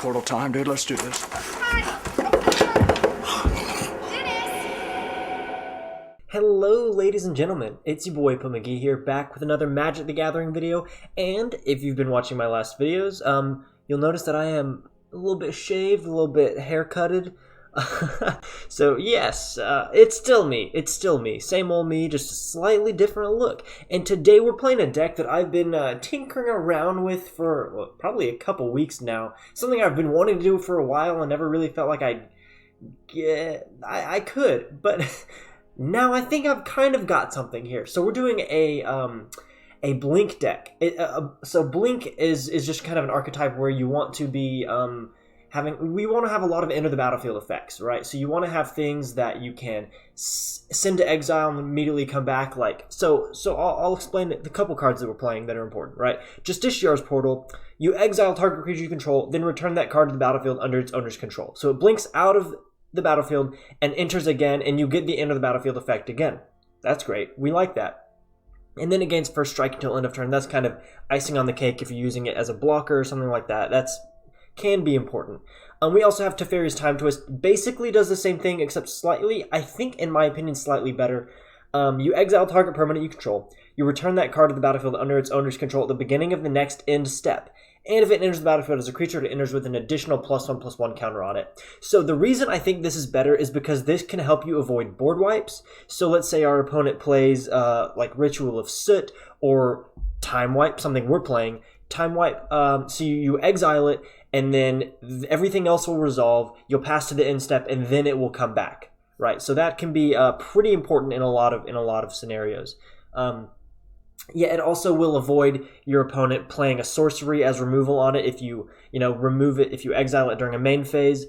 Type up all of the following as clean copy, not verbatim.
portal time, dude. Let's do this. Hello, ladies and gentlemen. It's your boy MtG here, back with another Magic the Gathering video. And if you've been watching my last videos, you'll notice that I am a little bit shaved, a little bit haircutted. So yes, it's still me. It's still me. Same old me, just a slightly different look. And today we're playing a deck that I've been tinkering around with for probably a couple weeks now. Something I've been wanting to do for a while and never really felt like I could, but now I think I've kind of got something here. So we're doing a Blink deck. So Blink is just kind of an archetype where you want to be we want to have a lot of enter the battlefield effects, right? So you want to have things that you can send to exile and immediately come back. So I'll explain the couple cards that we're playing that are important, right? Justiciar's Portal. You exile target creature you control, then return that card to the battlefield under its owner's control. So it blinks out of the battlefield and enters again, and you get the end of the battlefield effect again. That's great. We like that. And then it gains first strike until end of turn. That's kind of icing on the cake if you're using it as a blocker or something like that. That's can be important. We also have Teferi's Time Twist. Basically does the same thing, except slightly, I think in my opinion, slightly better. You exile target permanent you control. You return that card to the battlefield under its owner's control at the beginning of the next end step. And if it enters the battlefield as a creature, it enters with an additional +1/+1 counter on it. So the reason I think this is better is because this can help you avoid board wipes. So let's say our opponent plays like Ritual of Soot or Time Wipe, something we're playing. Time Wipe, so you exile it, and then everything else will resolve. You'll pass to the end step, and then it will come back, right? So that can be pretty important in a lot of scenarios. Yeah, it also will avoid your opponent playing a sorcery as removal on it. If you remove it, if you exile it during a main phase,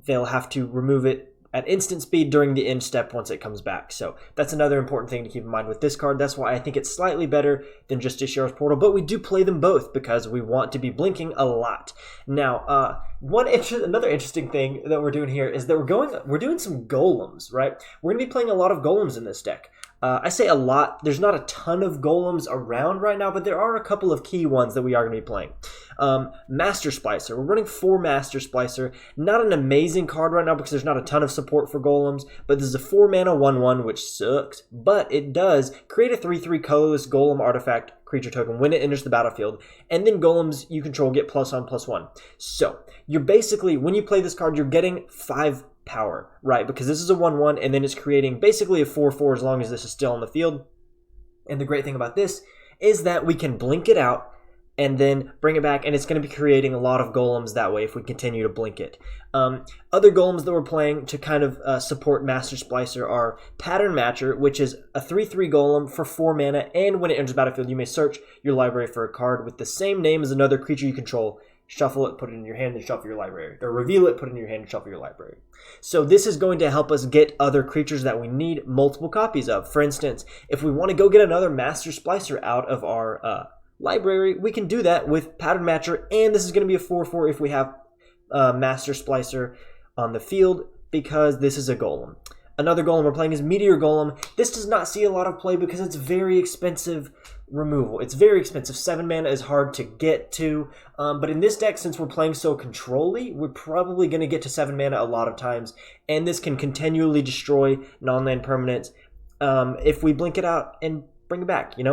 they'll have to remove it at instant speed during the end step once it comes back. So that's another important thing to keep in mind with this card. That's why I think it's slightly better than Justiciar's Portal, but we do play them both because we want to be blinking a lot. Now, another interesting thing that we're doing here is that we're doing some Golems, right? We're going to be playing a lot of Golems in this deck. I say a lot. There's not a ton of Golems around right now, but there are a couple of key ones that we are going to be playing. Master Splicer. We're running 4 Master Splicer. Not an amazing card right now because there's not a ton of support for Golems, but this is a 4-mana 1/1, which sucks, but it does create a 3/3 colorless Golem artifact creature token when it enters the battlefield, and then Golems you control get +1/+1. So you're basically, when you play this card, you're getting 5 power, right? Because this is a 1/1, and then it's creating basically a 4/4 as long as this is still on the field. And the great thing about this is that we can blink it out and then bring it back, and it's going to be creating a lot of Golems that way if we continue to blink it. Other Golems that we're playing to kind of support Master Splicer are Pattern Matcher, which is a 3/3 Golem for 4 mana, and when it enters the battlefield, you may search your library for a card with the same name as another creature you control. Shuffle it, put it in your hand, then shuffle your library. Or reveal it, put it in your hand, and shuffle your library. So this is going to help us get other creatures that we need multiple copies of. For instance, if we want to go get another Master Splicer out of our library, we can do that with Pattern Matcher, and this is going to be a 4/4 if we have Master Splicer on the field, because this is a Golem. Another Golem we're playing is Meteor Golem. This does not see a lot of play because it's very expensive removal. It's very expensive. 7 mana is hard to get to, but in this deck, since we're playing so control-y, we're probably going to get to 7 mana a lot of times, and this can continually destroy non-land permanents if we blink it out and bring it back, you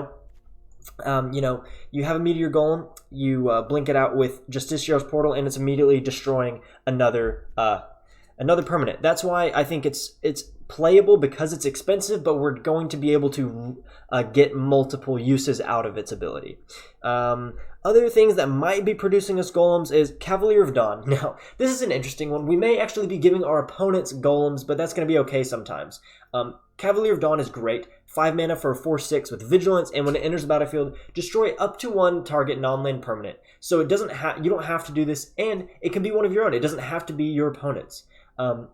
have a Meteor Golem, you blink it out with Justiciar's Portal, and it's immediately destroying another permanent. That's why I think it's playable, because it's expensive, but we're going to be able to get multiple uses out of its ability. Other things that might be producing us Golems is Cavalier of Dawn. Now, this is an interesting one. We may actually be giving our opponents Golems, but that's going to be okay sometimes. Cavalier of Dawn is great. 5 mana for a 4/6 with Vigilance, and when it enters the battlefield, destroy up to 1 target non-land permanent. So it doesn't you don't have to do this, and it can be one of your own. It doesn't have to be your opponent's.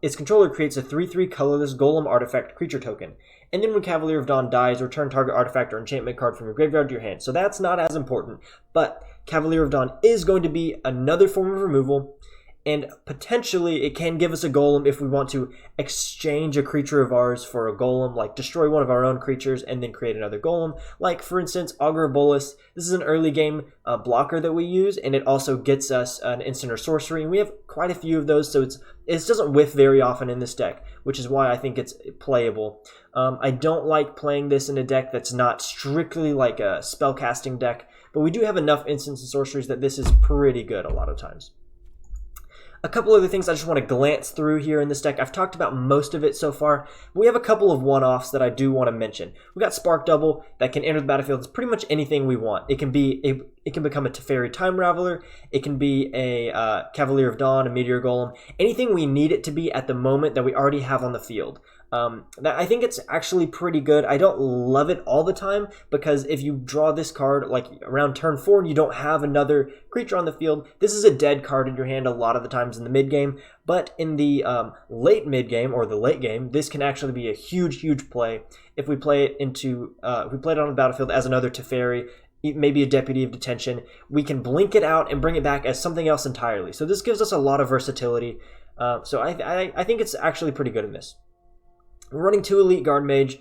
Its controller creates a 3/3 colorless Golem artifact creature token. And then when Cavalier of Dawn dies, return target artifact or enchantment card from your graveyard to your hand. So that's not as important, but Cavalier of Dawn is going to be another form of removal. and potentially it can give us a golem if we want to exchange a creature of ours for a golem, like destroy one of our own creatures and then create another golem. Like, for instance, Augur of Bolus. This is an early game blocker that we use, and it also gets us an instant or sorcery, and we have quite a few of those, so it doesn't whiff very often in this deck, which is why I think it's playable. I don't like playing this in a deck that's not strictly like a spellcasting deck, but we do have enough instants and sorceries that this is pretty good a lot of times. A couple other things I just want to glance through here in this deck. I've talked about most of it so far. We have a couple of one-offs that I do want to mention. We got Spark Double that can enter the battlefield. It's pretty much anything we want. It can become a Teferi Time Raveler. It can be a Cavalier of Dawn, a Meteor Golem. Anything we need it to be at the moment that we already have on the field. I think it's actually pretty good. I don't love it all the time, because if you draw this card like around turn 4 and you don't have another creature on the field, this is a dead card in your hand a lot of the times in the mid game. But in the late mid game or the late game, this can actually be a huge play if we play it if we play it on the battlefield as another Teferi, maybe a Deputy of Detention. We can blink it out and bring it back as something else entirely. So this gives us a lot of versatility. So I think it's actually pretty good in this. We're running 2 Elite Guard Mage,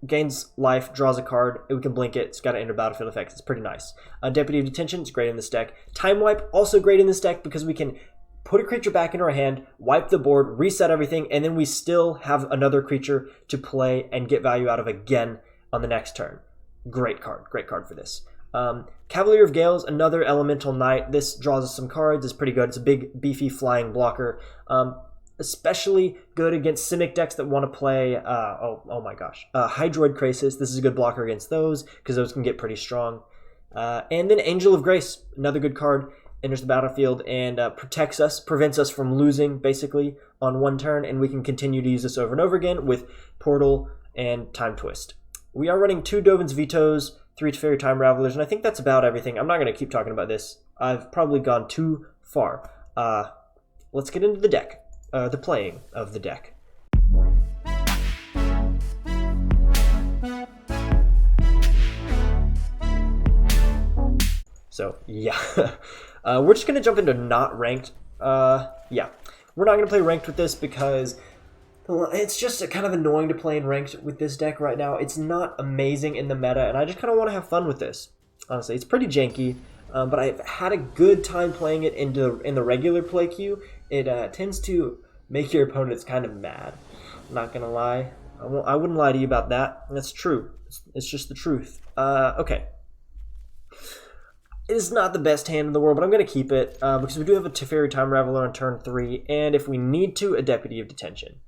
gains life, draws a card, we can blink it, it's got an enter battlefield effect, it's pretty nice. Deputy of Detention is great in this deck. Time Wipe, also great in this deck because we can put a creature back into our hand, wipe the board, reset everything, and then we still have another creature to play and get value out of again on the next turn. Great card for this. Cavalier of Gales, another Elemental Knight. This draws us some cards, it's pretty good, it's a big, beefy flying blocker. Especially good against Simic decks that want to play, oh my gosh, Hydroid Krasis. This is a good blocker against those, because those can get pretty strong. And then Angel of Grace, another good card, enters the battlefield and protects us, prevents us from losing, basically, on one turn, and we can continue to use this over and over again with Portal and Time Twist. We are running 2 Dovin's Vetoes, 3 Teferi Time Ravelers, and I think that's about everything. I'm not going to keep talking about this. I've probably gone too far. Let's get into the deck. The playing of the deck. So, yeah. We're just going to jump into not ranked. Yeah. We're not going to play ranked with this because it's just kind of annoying to play in ranked with this deck right now. It's not amazing in the meta, and I just kind of want to have fun with this. Honestly, it's pretty janky. But I've had a good time playing it in the regular play queue. It tends to make your opponents kind of mad. I'm not gonna lie. I wouldn't lie to you about that. That's true. It's just the truth. Okay. It's not the best hand in the world, but I'm gonna keep it because we do have a Teferi Time Raveler on turn 3, and if we need to, a Deputy of Detention.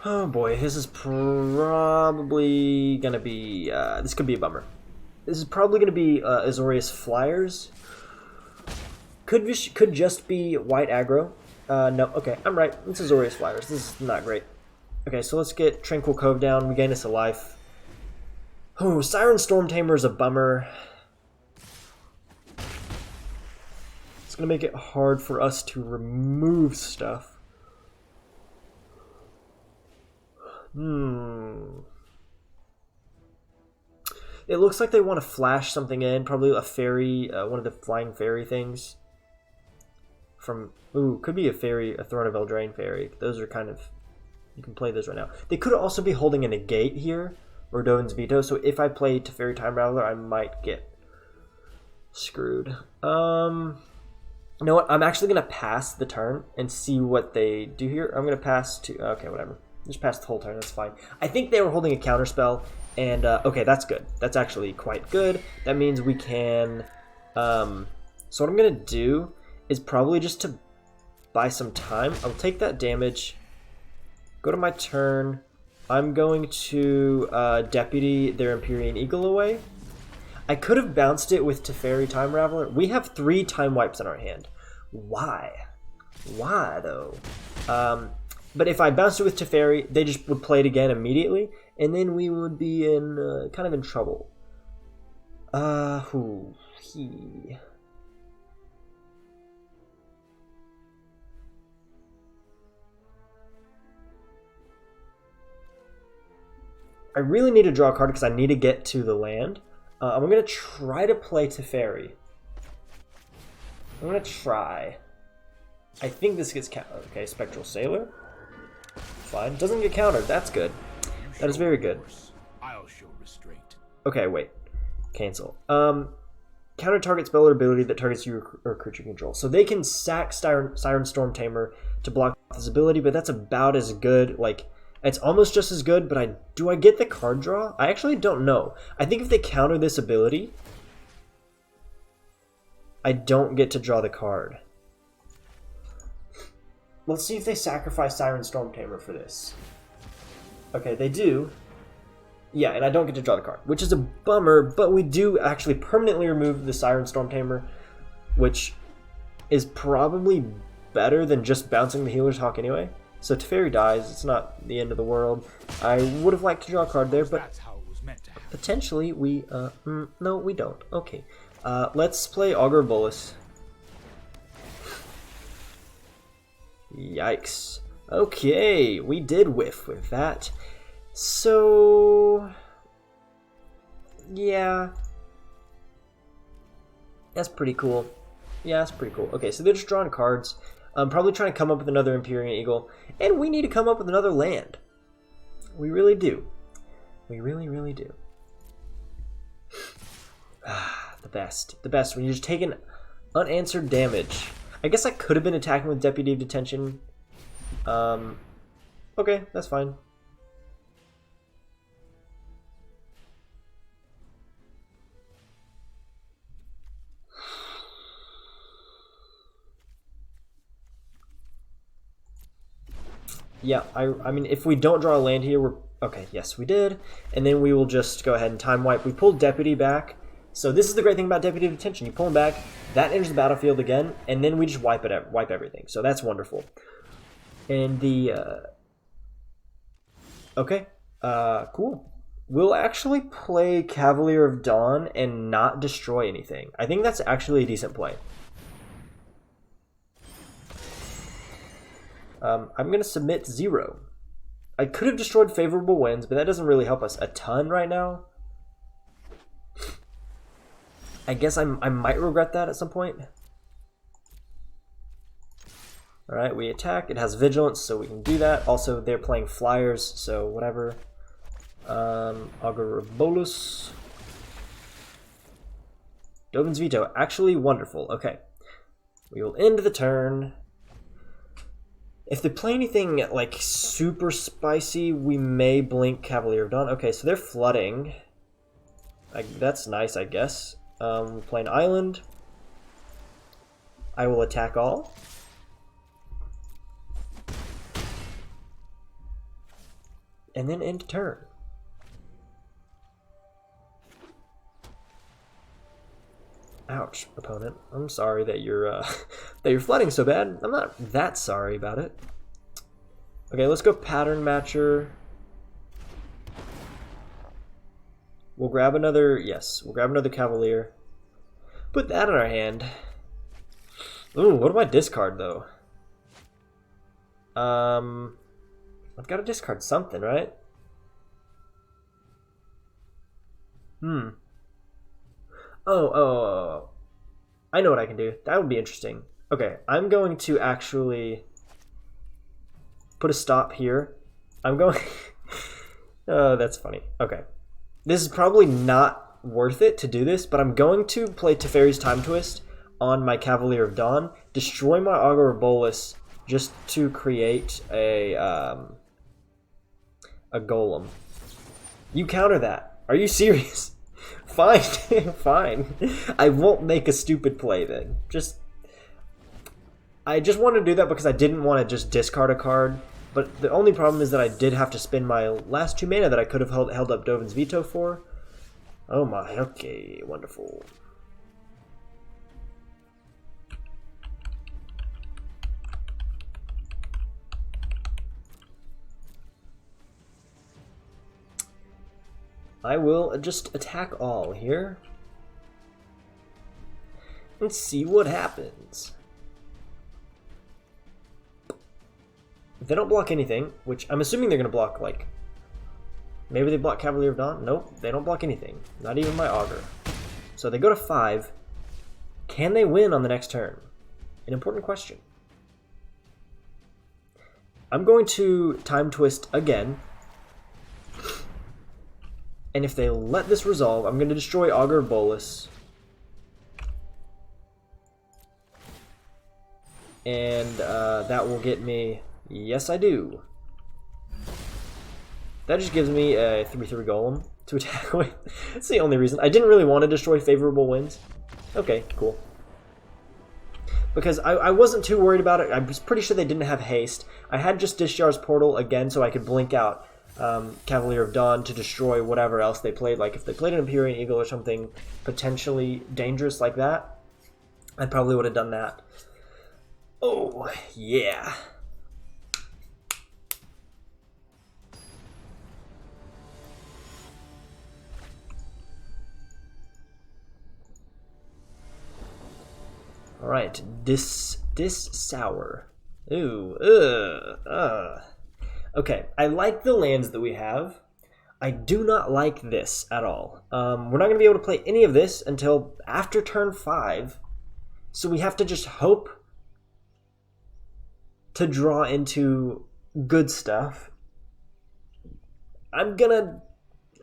Oh boy, this is probably gonna be, this could be a bummer. This is probably gonna be Azorius Flyers. Could just be white aggro. No, okay, I'm right. It's Azorius Flyers. This is not great. Okay, so let's get Tranquil Cove down. We gain us a life. Oh, Siren Storm Tamer is a bummer. It's gonna make it hard for us to remove stuff. It looks like they want to flash something in, probably a fairy, one of the flying fairy things. Could be a fairy, a Throne of Eldraine fairy. Those are kind of, you can play those right now. They could also be holding a negate here, or Dovin's Veto, so if I play Teferi Time Raveler, I might get screwed. You know what, I'm actually going to pass the turn and see what they do here. I'm going to pass to, okay, whatever. Just pass the whole turn, that's fine. I think they were holding a counterspell, and okay, that's good. That's actually quite good. That means we can, so what I'm going to do is probably just to buy some time. I'll take that damage, go to my turn. I'm going to Deputy their Empyrean Eagle away. I could have bounced it with Teferi Time Raveler. We have 3 Time Wipes in our hand. Why? Why, though? But if I bounced it with Teferi, they just would play it again immediately, and then we would be in kind of in trouble. I really need to draw a card because I need to get to the land. I'm going to try to play Teferi. I'm gonna try. I think this gets countered. Okay, Spectral Sailor. Fine. Doesn't get countered. That's good. That is very good. I'll show restraint. Okay, wait. Cancel. Counter target spell or ability that targets you or creature control. So they can sack Siren Storm Tamer to block this ability, but that's about as good. Like, it's almost just as good, but do I get the card draw? I actually don't know. I think if they counter this ability, I don't get to draw the card. Let's see if they sacrifice Siren Storm Tamer for this. Okay, they do. Yeah, and I don't get to draw the card, which is a bummer, but we do actually permanently remove the Siren Storm Tamer, which is probably better than just bouncing the Healer's Hawk anyway. So Teferi dies, it's not the end of the world. I would have liked to draw a card there, but potentially we, no, we don't. Okay, let's play Augur Bolus. Yikes. Okay, we did whiff with that. So, yeah, that's pretty cool. Yeah, that's pretty cool. Okay, so they're just drawing cards. I'm probably trying to come up with another Empyrean Eagle, and we need to come up with another land. We really do. We really, really do. The best. The best when you're just taking unanswered damage. I guess I could have been attacking with Deputy of Detention. Okay, that's fine. Yeah, I mean, if we don't draw a land here, we're... Okay, yes, we did. And then we will just go ahead and time wipe. We pulled Deputy back. So this is the great thing about Deputy of Detention. You pull him back, that enters the battlefield again, and then we just wipe everything. So that's wonderful. And the... Okay, cool. We'll actually play Cavalier of Dawn and not destroy anything. I think that's actually a decent play. I'm going to submit 0. I could have destroyed Favorable Winds, but that doesn't really help us a ton right now. I guess I might regret that at some point. Alright, we attack. It has Vigilance, so we can do that. Also, they're playing Flyers, so whatever. Augur Bolus. Dovin's Veto. Actually wonderful. Okay. We will end the turn. If they play anything like super spicy, we may blink Cavalier of Dawn. Okay, so they're flooding. That's nice, I guess. We play an island. I will attack all. And then end turn. Ouch, opponent. I'm sorry that you're that you're flooding so bad. I'm not that sorry about it. Okay, let's go Pattern Matcher. We'll grab another, yes, we'll grab another Cavalier. Put that in our hand. Ooh, what do I discard though? I've got to discard something, right? Oh, I know what I can do. That would be interesting. Okay, I'm going to actually put a stop here. I'm going... Oh, that's funny. Okay. This is probably not worth it to do this, but I'm going to play Teferi's Time Twist on my Cavalier of Dawn, destroy my Augur Bolus just to create a golem. You counter that. Are you serious? Fine, fine. I won't make a stupid play then. I just wanted to do that because I didn't want to just discard a card. But the only problem is that I did have to spend my last 2 mana that I could have held up Dovin's Veto for. Oh my, okay, wonderful. I will just attack all here. And see what happens. If they don't block anything, which I'm assuming they're going to block, like... Maybe they block Cavalier of Dawn? Nope, they don't block anything. Not even my Augur. So they go to 5. Can they win on the next turn? an important question. I'm going to time twist again. And if they let this resolve, I'm going to destroy Augur of Bolus. And that will get me... Yes, I do. That just gives me a 3/3 Golem to attack with. That's the only reason. I didn't really want to destroy favorable winds. Okay, cool. Because I wasn't too worried about it. I was pretty sure they didn't have haste. I had just Discharge Portal again so I could blink out Cavalier of Dawn to destroy whatever else they played. Like if they played an Empyrean Eagle or something potentially dangerous like that, I probably would have done that. Oh, yeah. All right, this sour. Ooh, Okay, I like the lands that we have. I do not like this at all. We're not going to be able to play any of this until after turn 5. So we have to just hope to draw into good stuff. I'm gonna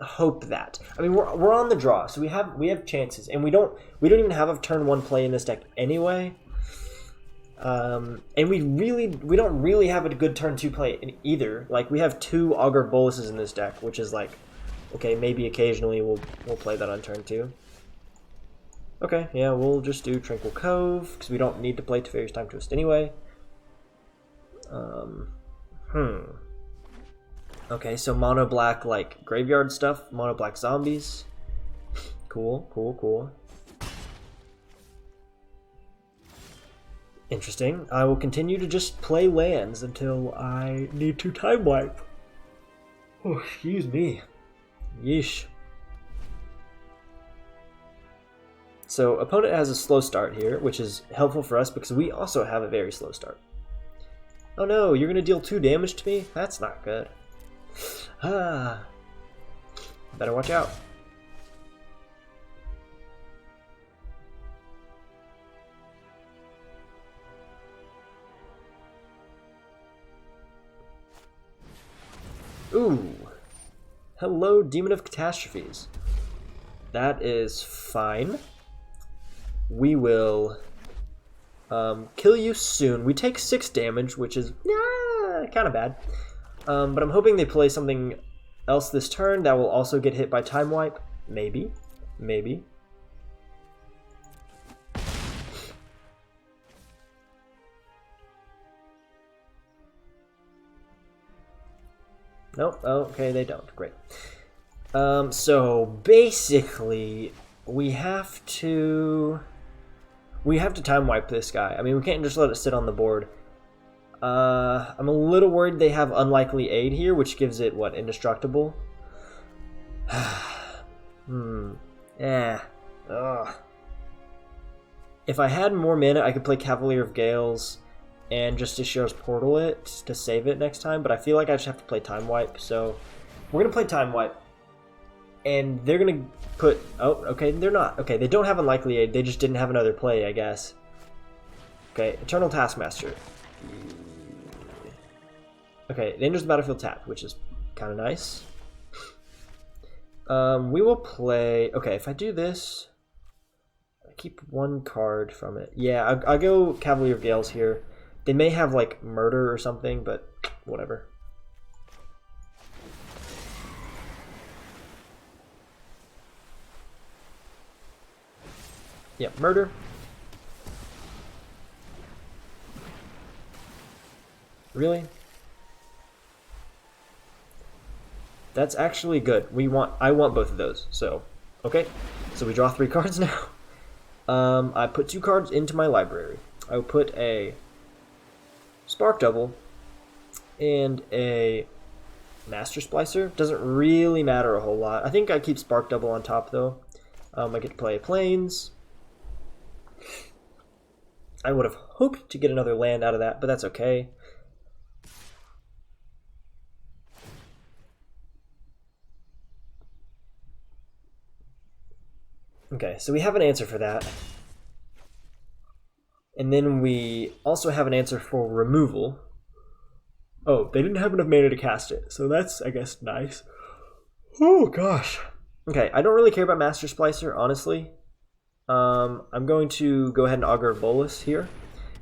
hope that. I mean, we're on the draw, so we have chances, and we don't even have a turn 1 play in this deck anyway. And we don't really have a good turn 2 play in either. Like we have 2 Augur Boluses in this deck, which is like, okay, maybe occasionally we'll play that on turn 2. Okay, yeah, we'll just do Tranquil Cove because we don't need to play Teferi's Time Twist anyway. Okay, so mono black like graveyard stuff, mono black zombies. Cool. Interesting. I will continue to just play lands until I need to time wipe. Oh, excuse me. Yeesh. So opponent has a slow start here, which is helpful for us because we also have a very slow start. Oh no, you're gonna deal 2 damage to me? That's not good. Ah. Better watch out. Ooh. Hello, Demon of Catastrophes. That is fine. We will kill you soon. We take 6 damage, which is kind of bad. But I'm hoping they play something else this turn that will also get hit by Time Wipe. Maybe. Nope. Oh, okay, they don't. Great. So basically, we have to Time Wipe this guy. I mean, we can't just let it sit on the board. I'm a little worried they have Unlikely Aid here, which gives it, what, Indestructible? If I had more mana, I could play Cavalier of Gales and just Discharge Portal it to save it next time, but I feel like I just have to play Time Wipe, so we're going to play Time Wipe. And they're going to put... Oh, okay, they're not. Okay, they don't have Unlikely Aid, they just didn't have another play, I guess. Okay, Eternal Taskmaster. Okay, it enters the battlefield tapped, which is kind of nice. We will play... Okay, if I do this... I keep 1 card from it. Yeah, I'll go Cavalier of Gales here. They may have, like, Murder or something, but whatever. Yeah, Murder. Really? That's actually good. I want both of those. So, okay. So we draw 3 cards now. I put 2 cards into my library. I will put a Spark Double and a Master Splicer. Doesn't really matter a whole lot. I think I keep Spark Double on top though. I get to play Plains. I would have hoped to get another land out of that, but that's okay. Okay, so we have an answer for that. And then we also have an answer for removal. Oh, they didn't have enough mana to cast it, so that's, I guess, nice. Oh, gosh. Okay, I don't really care about Master Splicer, honestly. I'm going to go ahead and Augur of Bolus here.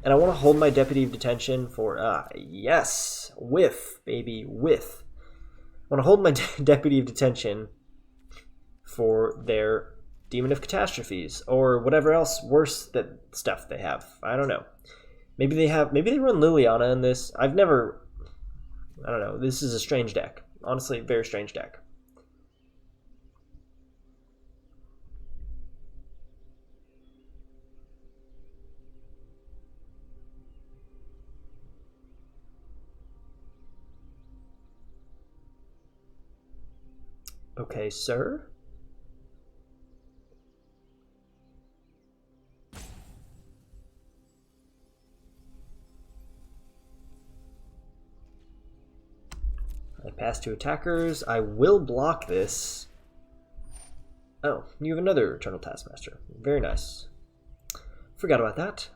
And I want to hold my Deputy of Detention for, yes, whiff, baby, whiff. I want to hold my Deputy of Detention for their Demon of Catastrophes, or whatever else worse that stuff they have. I don't know. Maybe they run Liliana in this. I don't know. This is a strange deck. Honestly, very strange deck. Okay, sir. I pass 2 attackers. I will block this. Oh, you have another Eternal Taskmaster. Very nice. Forgot about that.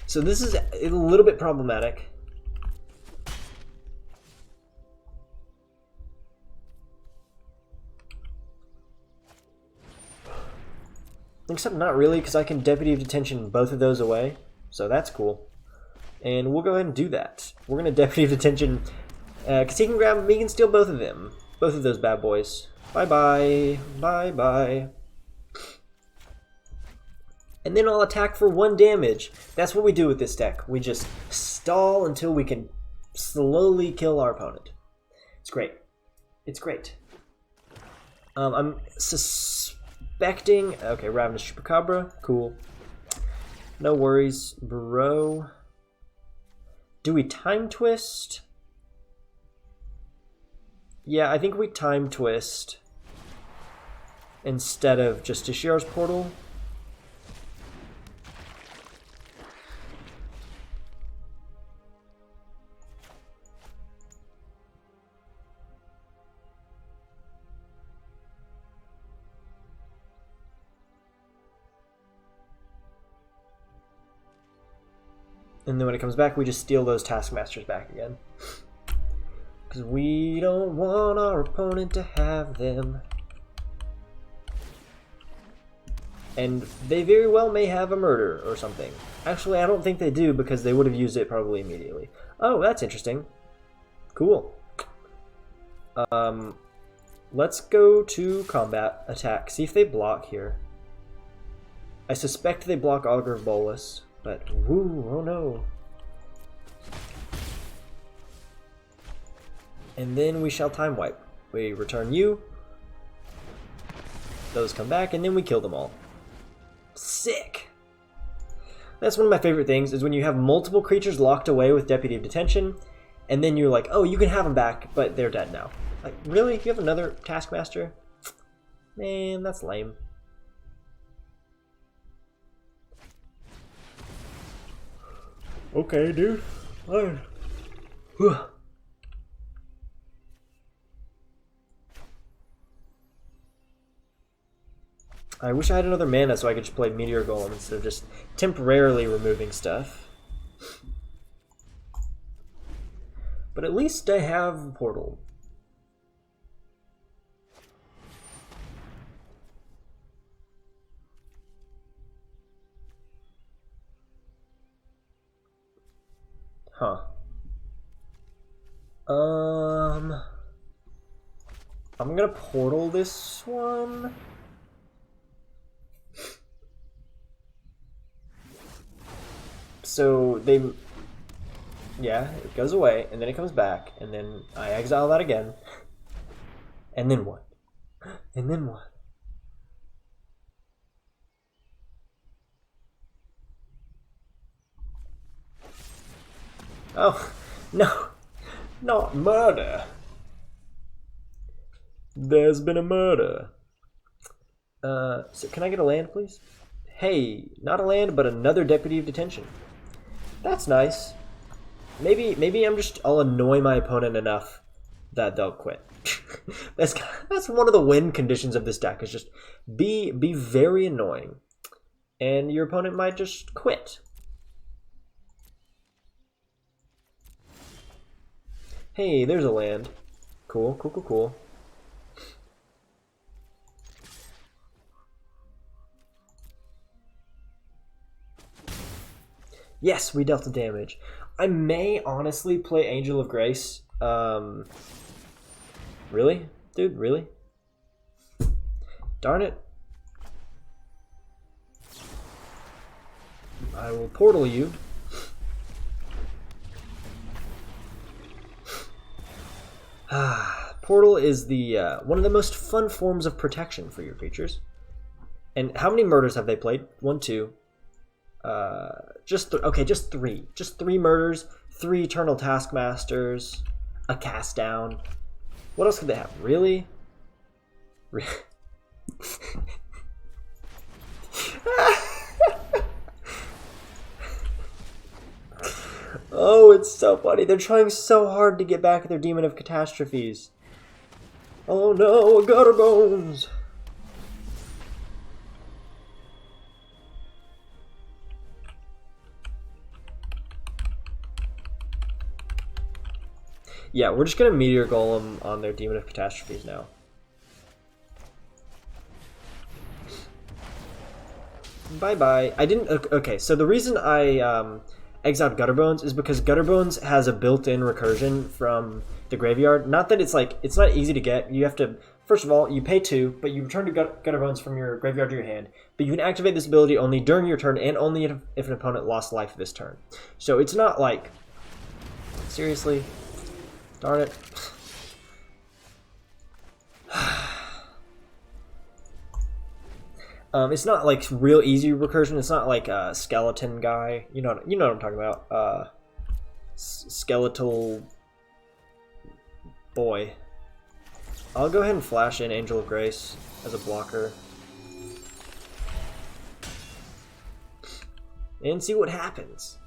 So this is a little bit problematic. Except not really, because I can Deputy of Detention both of those away. So that's cool. And we'll go ahead and do that. We're going to Deputy of Detention, because he can steal both of them. Both of those bad boys. Bye-bye. Bye-bye. And then I'll attack for 1 damage. That's what we do with this deck. We just stall until we can slowly kill our opponent. It's great. It's great. I'm suspecting... Okay, Ravenous Chupacabra. Cool. No worries, bro. Do we Time Twist? Yeah, I think we Time Twist instead of just Ishiar's Portal. And then when it comes back, we just steal those Taskmasters back again. Because we don't want our opponent to have them. And they very well may have a murder or something. Actually, I don't think they do, because they would have used it probably immediately. Oh, that's interesting. Cool. Let's go to combat attack. See if they block here. I suspect they block Augur of Bolus. But, woo, oh no. And then we shall time wipe. We return you. Those come back, and then we kill them all. Sick! That's one of my favorite things, is when you have multiple creatures locked away with Deputy of Detention, and then you're like, oh, you can have them back, but they're dead now. Like, really? You have another Taskmaster? Man, that's lame. Okay, dude. Alright. I wish I had another mana so I could just play Meteor Golem instead of just temporarily removing stuff. But at least I have Portal. Huh. I'm gonna Portal this one. So they, yeah, it goes away, and then it comes back, and then I exile that again. And then what? And then what? Oh, no, not murder. There's been a murder. So can I get a land, please? Hey, not a land, but another Deputy of Detention. That's nice. Maybe I'll annoy my opponent enough that they'll quit. that's one of the win conditions of this deck, is just be very annoying, and your opponent might just quit. Hey, there's a land. Cool, cool, cool, cool. Yes, we dealt the damage. I may honestly play Angel of Grace. Really? Dude, really? Darn it. I will portal you. Portal is the one of the most fun forms of protection for your creatures. And how many murders have they played? 1, 2. Just three. Just 3 murders, 3 Eternal Taskmasters, a cast down. What else could they have? Really? Oh, it's so funny. They're trying so hard to get back at their Demon of Catastrophes. Oh no, a gutter bones! Yeah, we're just gonna Meteor Golem on their Demon of Catastrophes now. Bye-bye. I didn't... Okay, so the reason I exiled Gutterbones is because Gutterbones has a built-in recursion from the graveyard. Not that it's like... It's not easy to get. You have to... First of all, you pay 2, but you return to Gutterbones from your graveyard to your hand. But you can activate this ability only during your turn and only if an opponent lost life this turn. So it's not like... Seriously? Darn it. It's not like real easy recursion. It's not like a skeleton guy. You know what I'm talking about. Skeletal boy. I'll go ahead and flash in Angel of Grace as a blocker. And see what happens.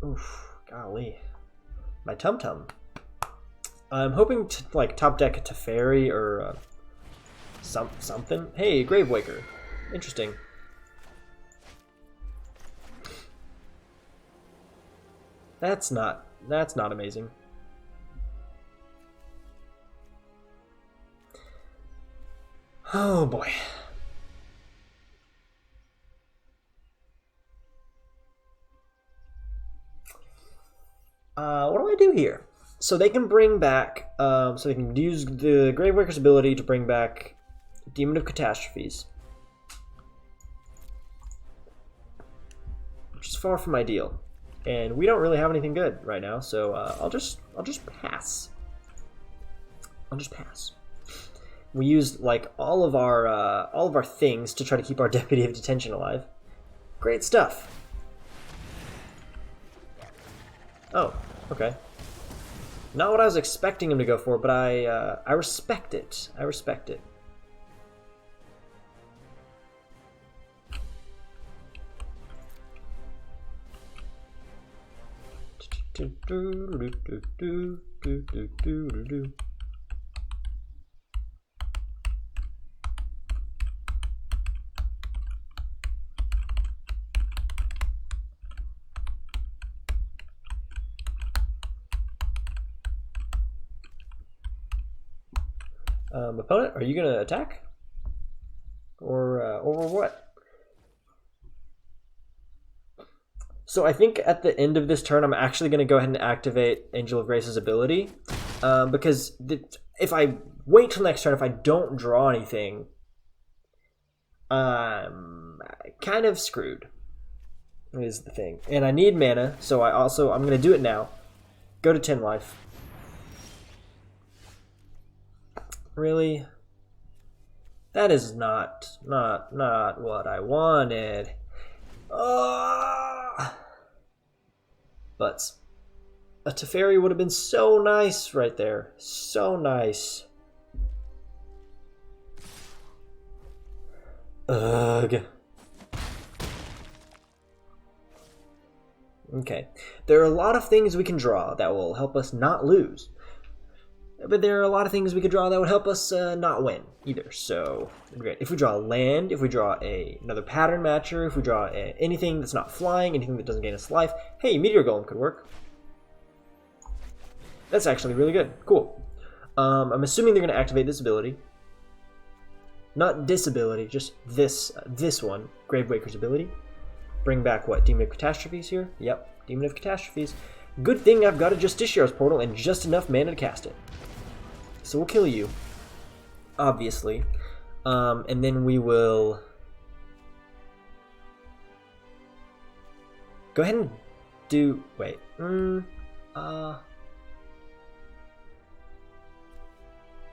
Oof, golly. My Tum-Tum. I'm hoping to, like, top deck a Teferi or something. Hey, Gravewaker. Interesting. That's not amazing. Oh, boy. What do I do here? So they can bring back, so they can use the Gravewaker's ability to bring back Demon of Catastrophes, which is far from ideal, and we don't really have anything good right now. So I'll just pass. I'll just pass. We used like all of our things to try to keep our Deputy of Detention alive. Great stuff. Oh, okay. Not what I was expecting him to go for, but I respect it. I respect it. Opponent, are you gonna attack, or what? So I think at the end of this turn, I'm actually gonna go ahead and activate Angel of Grace's ability, because if I wait till next turn, if I don't draw anything, I'm kind of screwed. Is the thing, and I need mana, so I'm gonna do it now. Go to 10 life. Really? That is not what I wanted. But a Teferi would have been so nice right there. So nice. Ugh. Okay. There are a lot of things we can draw that will help us not lose. But there are a lot of things we could draw that would help us not win either. So, great. If we draw land, if we draw another pattern matcher, if we draw anything that's not flying, anything that doesn't gain us life, hey, Meteor Golem could work. That's actually really good. Cool. I'm assuming they're going to activate this ability. Not disability, just this one, Gravewaker's ability. Bring back what? Demon of Catastrophes here? Yep, Demon of Catastrophes. Good thing I've got a Justiciar's Portal and just enough mana to cast it. So we'll kill you, obviously. And then we will go ahead and do, wait.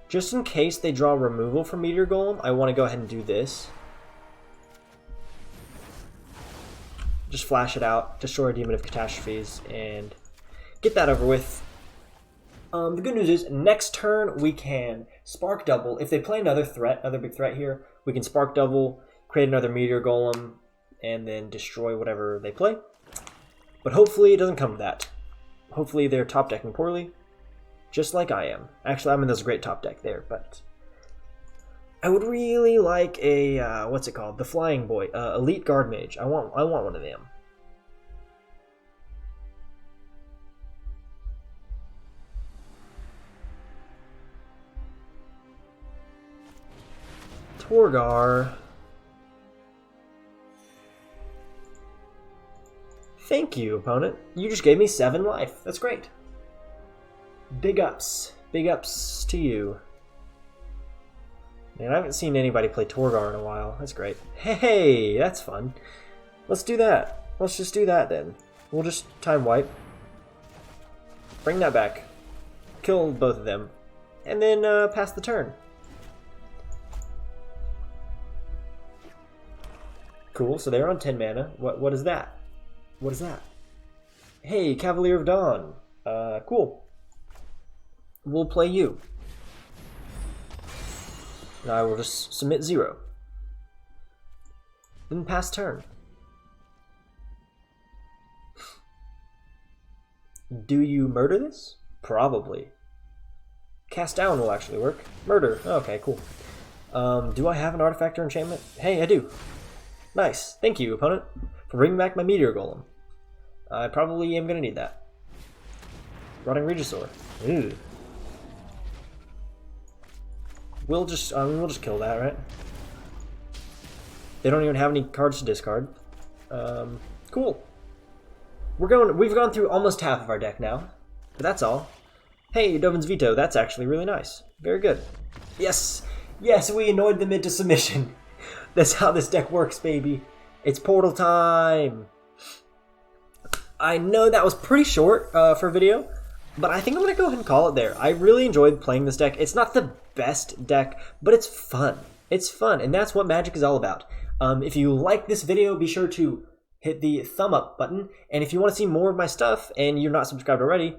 Just in case they draw removal from Meteor Golem, I want to go ahead and do this. Just flash it out, destroy a Demon of Catastrophes, and get that over with. The good news is, next turn we can Spark Double. If they play another big threat here, we can Spark Double, create another Meteor Golem, and then destroy whatever they play. But hopefully it doesn't come to that. Hopefully they're top decking poorly, just like I am. Actually, I'm in this great top deck there, but I would really like a, what's it called? The Flying Boy, Elite Guard Mage. I want one of them. Torgar. Thank you, opponent. You just gave me 7 life. That's great. Big ups. Big ups to you. Man, I haven't seen anybody play Torgar in a while. That's great. Hey, that's fun. Let's do that. Let's just do that then. We'll just time wipe. Bring that back. Kill both of them. And then pass the turn. Cool, so they're on 10 mana. What is that? What is that? Hey, Cavalier of Dawn. Cool. We'll play you. And I will just submit 0. Then pass turn. Do you murder this? Probably. Cast down will actually work. Murder. Okay, cool. Do I have an artifact or enchantment? Hey, I do. Nice. Thank you, opponent, for bringing back my Meteor Golem. I probably am going to need that. Rotting Regisaur. Ew. We'll just kill that, right? They don't even have any cards to discard. Cool. We've gone through almost half of our deck now, but that's all. Hey, Dovin's Veto. That's actually really nice. Very good. Yes, yes, we annoyed them into submission. That's how this deck works, baby. It's portal time. I know that was pretty short for a video, but I think I'm going to go ahead and call it there. I really enjoyed playing this deck. It's not the best deck, but it's fun. It's fun, and that's what Magic is all about. If you like this video, be sure to hit the thumb up button. And if you want to see more of my stuff and you're not subscribed already,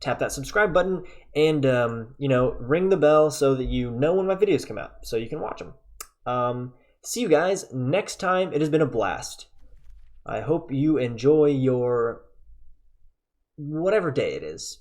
tap that subscribe button and, you know, ring the bell so that you know when my videos come out so you can watch them. See you guys next time. It has been a blast. I hope you enjoy your whatever day it is.